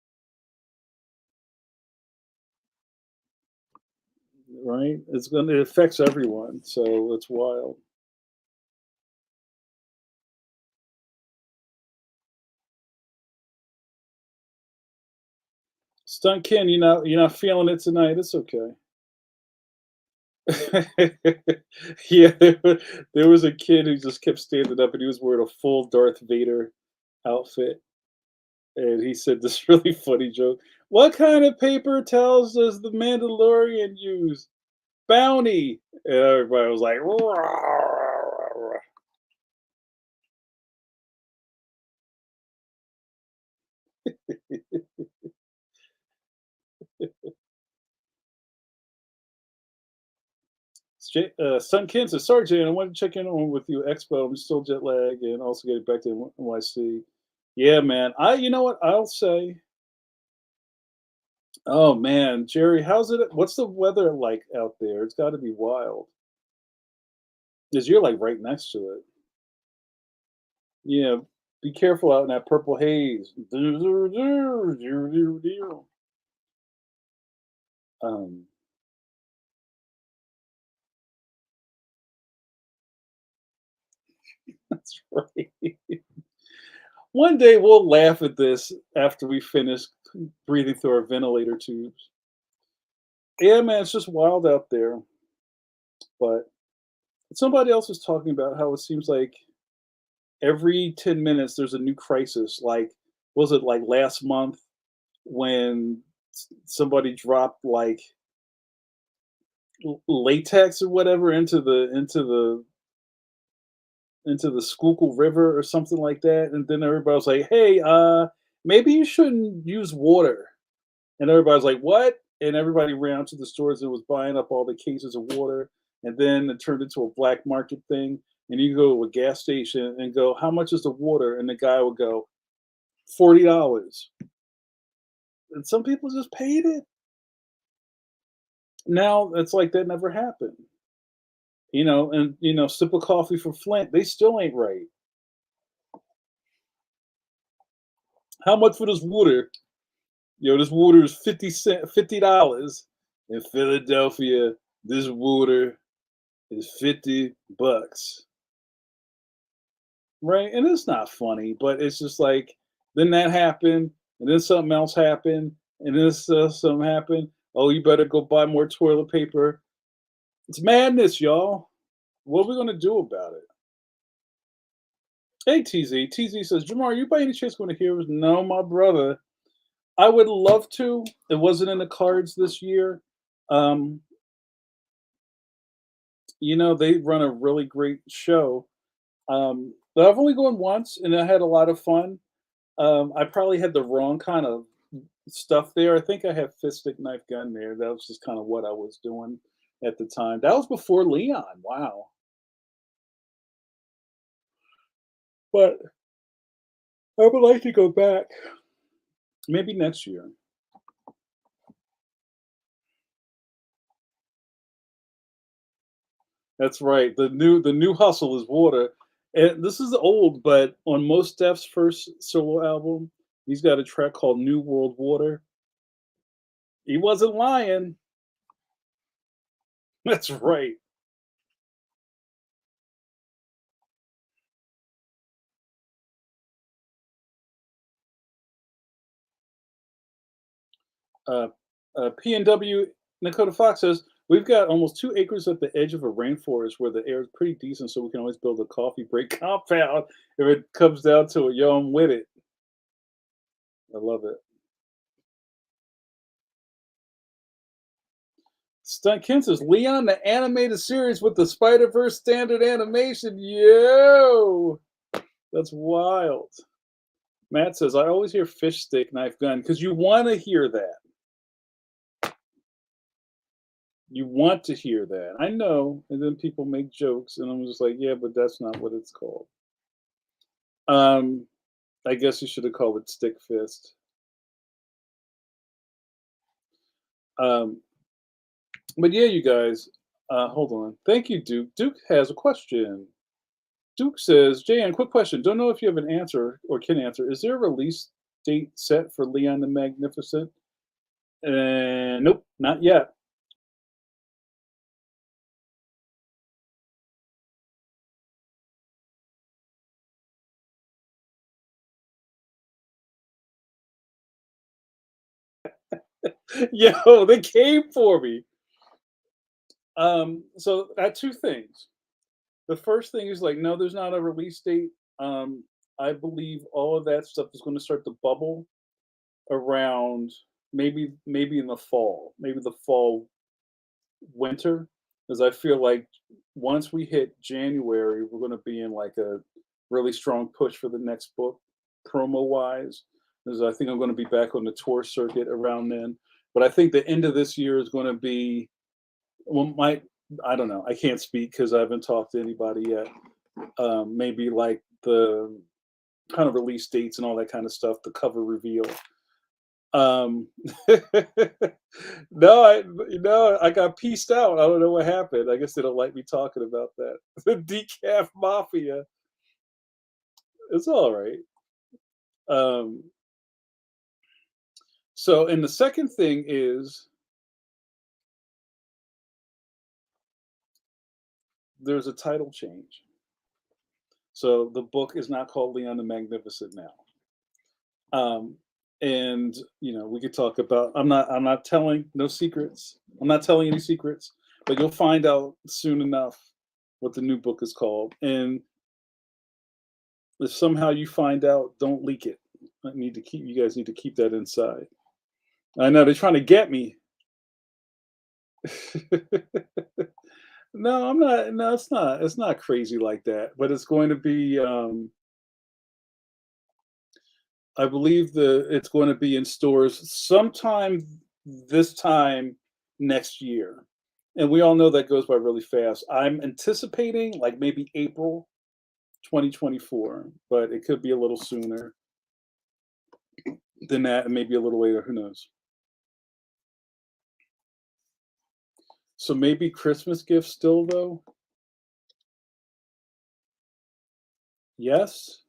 right? It affects everyone, so it's wild. Stunt Ken, you're not feeling it tonight. It's okay. Yeah, there was a kid who just kept standing up, and he was wearing a full Darth Vader outfit. And he said this really funny joke. What kind of paper towels does the Mandalorian use? Bounty. And everybody was like, Sun Ken says, sorry, Jay, I wanted to check in on with you, Expo. I'm still jet lagged and also getting back to NYC. Yeah, man. You know what? I'll say, oh, man, Jerry, how's it? What's the weather like out there? It's got to be wild because you're like right next to it. Yeah, be careful out in that purple haze. Um, that's right. One day we'll laugh at this after we finish breathing through our ventilator tubes. Yeah, man, it's just wild out there. But somebody else was talking about how it seems like every 10 minutes there's a new crisis. Like, was it like last month when somebody dropped like latex or whatever into the Schuylkill River or something like that, and then everybody was like, "Hey, maybe you shouldn't use water." And everybody's like, "What?" And everybody ran out to the stores and was buying up all the cases of water. And then it turned into a black market thing. And you go to a gas station and go, "How much is the water?" And the guy will go, $40. And some people just paid it. Now it's like that never happened. And sip of coffee for Flint, they still ain't right. How much for this water? Yo, this water is 50 cent, $50. In Philadelphia, this water is $50. Right? And it's not funny, but it's just like then that happened, and then something else happened, and then something happened. Oh, you better go buy more toilet paper. It's madness, y'all. What are we gonna do about it? Hey, TZ. TZ says, Jamar, you by any chance going to hear us? No, my brother. I would love to. It wasn't in the cards this year. Um, they run a really great show. But I've only gone once, and I had a lot of fun. I probably had the wrong kind of stuff there. I think I had fist stick knife gun there. That was just kind of what I was doing at the time. That was before Leon. Wow. But I would like to go back. Maybe next year. That's right. The new hustle is water. And this is old, but on Most Def's first solo album, he's got a track called New World Water. He wasn't lying. That's right. Uh, PNW Dakota Fox says, we've got almost 2 acres at the edge of a rainforest where the air is pretty decent, so we can always build a coffee break compound if it comes down to it. Yo, I'm with it. I love it. Stunt Ken says, Leon, the animated series with the Spider Verse standard animation. Yo, that's wild. Matt says, I always hear fish stick, knife gun because you want to hear that. You want to hear that. I know. And then people make jokes, and I'm just like, yeah, but that's not what it's called. Um, I guess you should have called it stick fist. Um, but yeah, you guys, hold on. Thank you, Duke. Duke has a question. Duke says, Jan, quick question. Don't know if you have an answer or can answer. Is there a release date set for Leon the Magnificent? Nope, not yet. Yo, they came for me. So I had two things. The first thing is like, no, there's not a release date. Um, I believe all of that stuff is going to start to bubble around maybe in the fall, maybe the fall winter, because I feel like once we hit January, we're going to be in like a really strong push for the next book, promo wise. Because I think I'm going to be back on the tour circuit around then. But I think the end of this year is going to be well, I don't know. I can't speak because I haven't talked to anybody yet. Maybe like the kind of release dates and all that kind of stuff, the cover reveal. Um, no, I got pieced out. I don't know what happened. I guess they don't like me talking about that. The decaf mafia. It's all right. Um, so, and the second thing is there's a title change. So the book is not called Leon the Magnificent now. Um, and we could talk about. I'm not telling no secrets. I'm not telling any secrets, but you'll find out soon enough what the new book is called. And if somehow you find out, don't leak it. You guys need to keep that inside. I know they're trying to get me. No, I'm not. No, it's not. It's not crazy like that. But it's going to be. I believe it's going to be in stores sometime this time next year. And we all know that goes by really fast. I'm anticipating like maybe April 2024, but it could be a little sooner than that, and maybe a little later. Who knows? So maybe Christmas gifts still, though? Yes?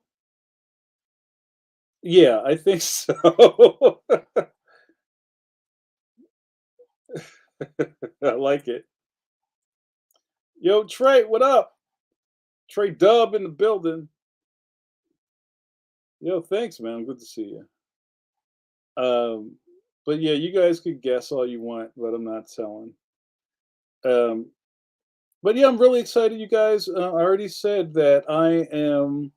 Yeah, I think so. I like it. Yo, Trey, what up? Trey Dub in the building. Yo, thanks, man. Good to see you. Um, but yeah, you guys could guess all you want, but I'm not telling. Um, but yeah, I'm really excited, you guys. I already said that I am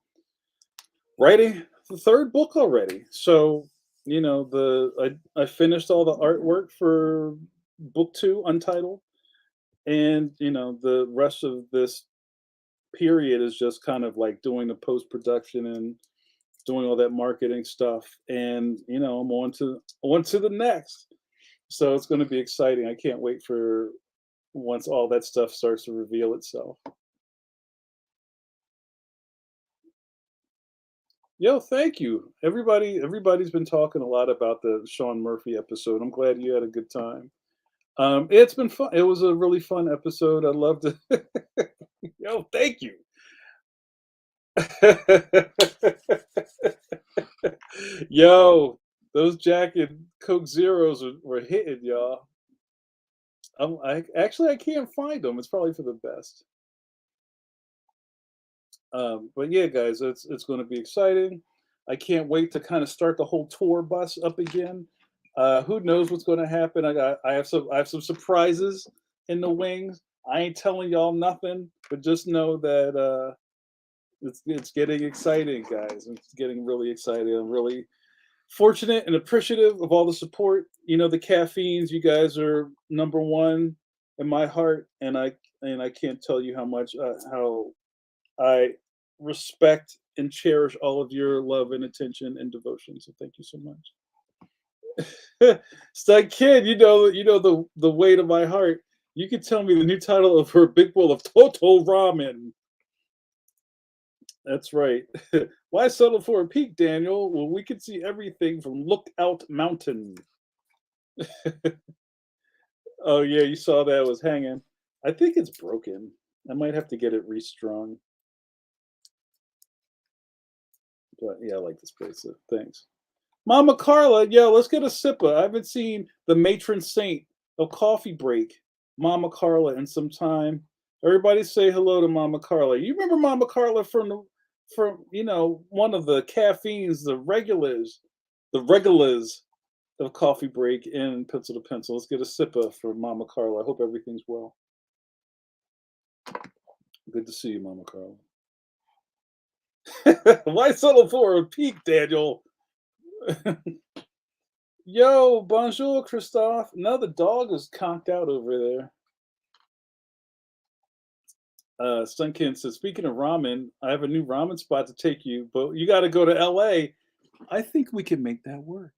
writing the third book already. So, I finished all the artwork for book two, Untitled, and the rest of this period is just kind of like doing the post production and doing all that marketing stuff. And I'm on to the next. So it's going to be exciting. I can't wait for once all that stuff starts to reveal itself. Yo, thank you. Everybody's been talking a lot about the Sean Murphy episode. I'm glad you had a good time. It's been fun. It was a really fun episode. I loved it. Yo, thank you. Yo, those Jack and Coke Zeros were hitting, y'all. I can't find them. It's probably for the best. But yeah, guys, it's going to be exciting. I can't wait to kind of start the whole tour bus up again. Who knows what's going to happen? I have some surprises in the wings. I ain't telling y'all nothing, but just know that it's getting exciting, guys. It's getting really exciting. I'm really fortunate and appreciative of all the support. The caffeines, you guys are number one in my heart, and I can't tell you how I respect and cherish all of your love and attention and devotion. So thank you so much. Stud Kid, the weight of my heart. You can tell me the new title of her big bowl of Toto Ramen. That's right. Why settle for a peak, Daniel? Well, we can see everything from Lookout Mountain. Oh yeah, you saw that it was hanging. I think it's broken. I might have to get it restrung. But yeah, I like this bracelet. Thanks. Mama Carla, yo, let's get a sipper. I haven't seen the matron saint of coffee break, Mama Carla, in some time. Everybody say hello to Mama Carla. You remember Mama Carla from one of the caffeines, the regulars of coffee break in Pencil to Pencil. Let's get a sipper for Mama Carla. I hope everything's well. Good to see you, Mama Carla. Why settle for a peak, Daniel? Yo, bonjour, Christophe. Now the dog is conked out over there. Sunkin says, speaking of ramen, I have a new ramen spot to take you, but you got to go to LA. I think we can make that work.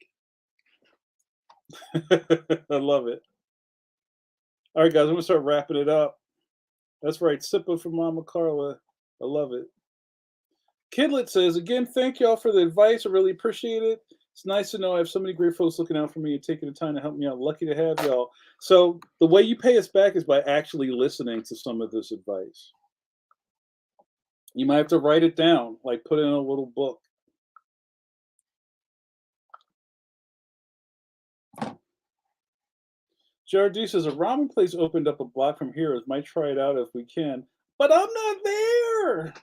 I love it. All right, guys, I'm going to start wrapping it up. That's right. Sipper from Mama Carla. I love it. Kidlet says, again, thank y'all for the advice. I really appreciate it. It's nice to know I have so many great folks looking out for me and taking the time to help me out. Lucky to have y'all. So the way you pay us back is by actually listening to some of this advice. You might have to write it down, like put it in a little book. JRD says a ramen place opened up a block from here. Might try it out if we can, but I'm not there.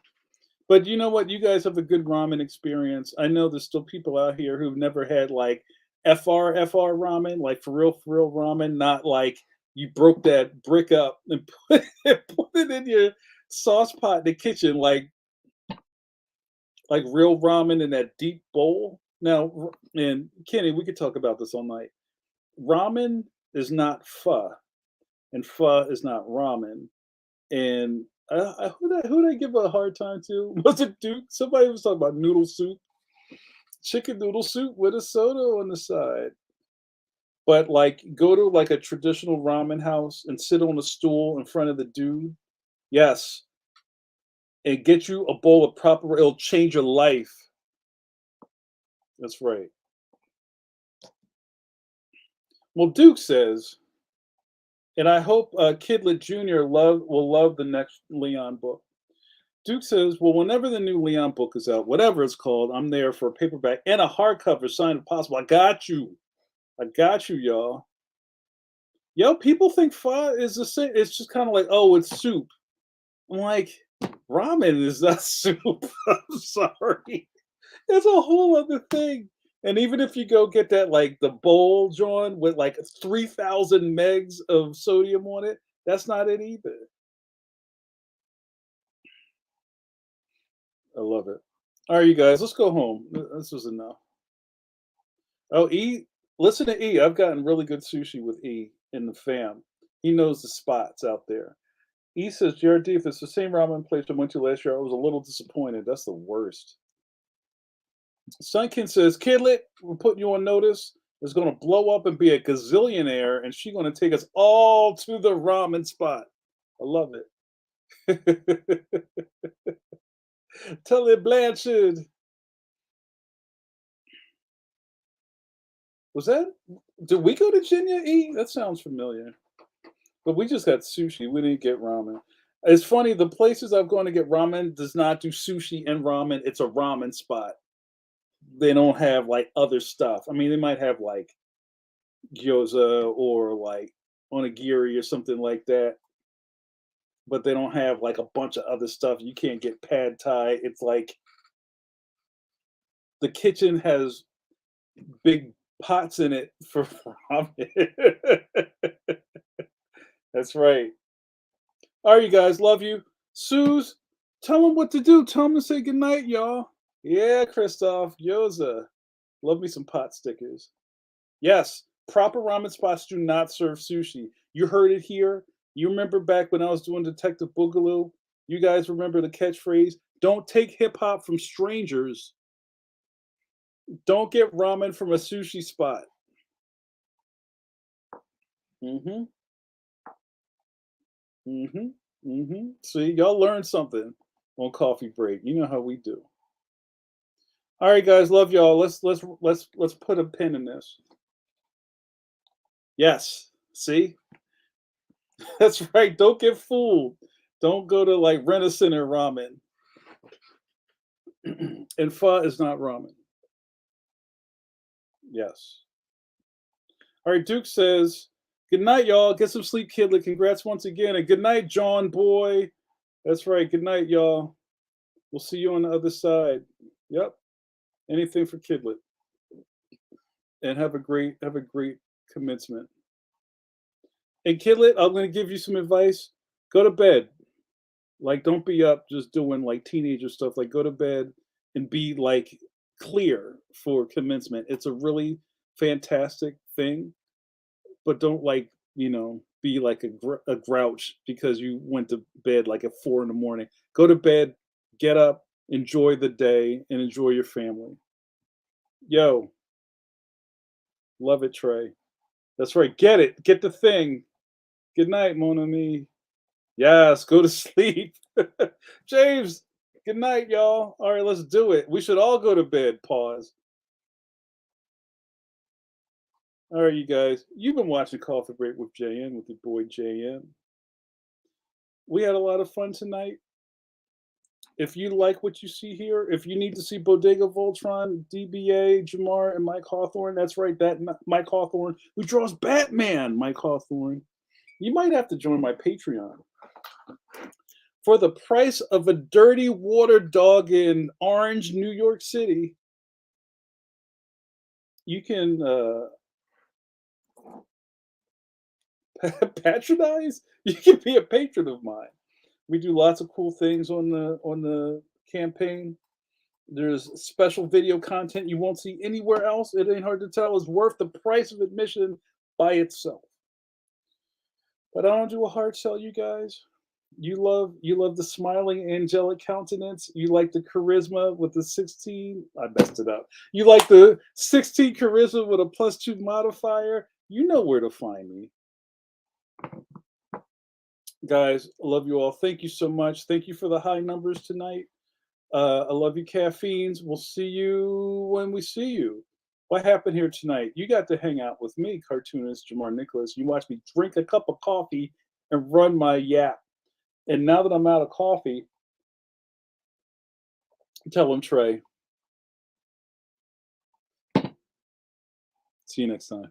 But you know what? You guys have a good ramen experience. I know there's still people out here who've never had like FR ramen, like for real ramen, not like you broke that brick up and put it in your sauce pot in the kitchen, like real ramen in that deep bowl. Now, and Kenny, we could talk about this all night. Ramen is not pho, and pho is not ramen. And who did I give a hard time to? Was it Duke? Somebody was talking about noodle soup, chicken noodle soup with a soda on the side. But like, go to like a traditional ramen house and sit on a stool in front of the dude. Yes, and get you a bowl of proper. It'll change your life. That's right. Well, Duke says, and I hope Kidlet Jr. will love the next Leon book. Duke says, well, whenever the new Leon book is out, whatever it's called, I'm there for a paperback and a hardcover signed if possible. I got you. I got you, y'all. Yo, people think pho is the same. It's just kind of like, oh, it's soup. I'm like, ramen is not soup. I'm sorry. It's a whole other thing. And even if you go get that, like the bowl, John, with like 3,000 megs of sodium on it, that's not it either. I love it. All right, you guys, let's go home. This was enough. Oh, E, listen to E. I've gotten really good sushi with E in the fam. He knows the spots out there. E says, JRD, if it's the same ramen place I went to last year, I was a little disappointed. That's the worst. Sunkin says, Kidlet, we're putting you on notice. Is going to blow up and be a gazillionaire, and she's going to take us all to the ramen spot. I love it. Tully Blanchard. Was that? Did we go to Jinya E? That sounds familiar. But we just got sushi. We didn't get ramen. It's funny. The places I've gone to get ramen does not do sushi and ramen. It's a ramen spot. They don't have like other stuff. I mean, they might have like gyoza or like onigiri or something like that, but they don't have like a bunch of other stuff. You can't get pad thai. It's like the kitchen has big pots in it for ramen. That's right. All right, you guys. Love you. Suze, tell them what to do. Tell them to say goodnight, y'all. Yeah, Christoph. Yoza. Love me some pot stickers. Yes, proper ramen spots do not serve sushi. You heard it here. You remember back when I was doing Detective Boogaloo? You guys remember the catchphrase? Don't take hip hop from strangers. Don't get ramen from a sushi spot. Mm-hmm. Mm-hmm. Mm-hmm. See, y'all learned something on coffee break. You know how we do. All right, guys, love y'all. Let's put a pin in this. Yes. See? That's right. Don't get fooled. Don't go to like Rent a Center ramen. And pho is not ramen. Yes. All right, Duke says, good night, y'all. Get some sleep, Kidlet. Congrats once again. And good night, John Boy. That's right. Good night, y'all. We'll see you on the other side. Yep. Anything for Kidlet. And have a great commencement. And Kidlet, I'm gonna give you some advice. Go to bed. Like, don't be up just doing like teenager stuff. Like, go to bed and be like clear for commencement. It's a really fantastic thing, but don't like, be like a grouch because you went to bed like at 4 in the morning. Go to bed, get up, enjoy the day, and enjoy your family. Yo, love it, Trey. That's right. Get it. Get the thing. Good night, mon ami. Yes, go to sleep. James, good night, y'all. All right, let's do it. We should all go to bed. Pause. All right, you guys. You've been watching Coffee Break with JN with your boy JN. We had a lot of fun tonight. If you like what you see here, if you need to see Bodega Voltron, DBA, Jamar, and Mike Hawthorne, that's right, that Mike Hawthorne who draws Batman, Mike Hawthorne, you might have to join my Patreon. For the price of a dirty water dog in Orange, New York City, you can patronize. You can be a patron of mine. We do lots of cool things on the campaign. There's special video content you won't see anywhere else. It ain't hard to tell. It's worth the price of admission by itself. But I don't do a hard sell, you guys. You love the smiling angelic countenance. You like the charisma with the 16. I messed it up. You like the 16 charisma with a +2 modifier. You know where to find me. Guys, I love you all. Thank you so much. Thank you for the high numbers tonight. I love you, caffeines. We'll see you when we see you. What happened here tonight? You got to hang out with me, cartoonist Jamar Nicholas. You watch me drink a cup of coffee and run my yap. And now that I'm out of coffee, tell him Trey. See you next time.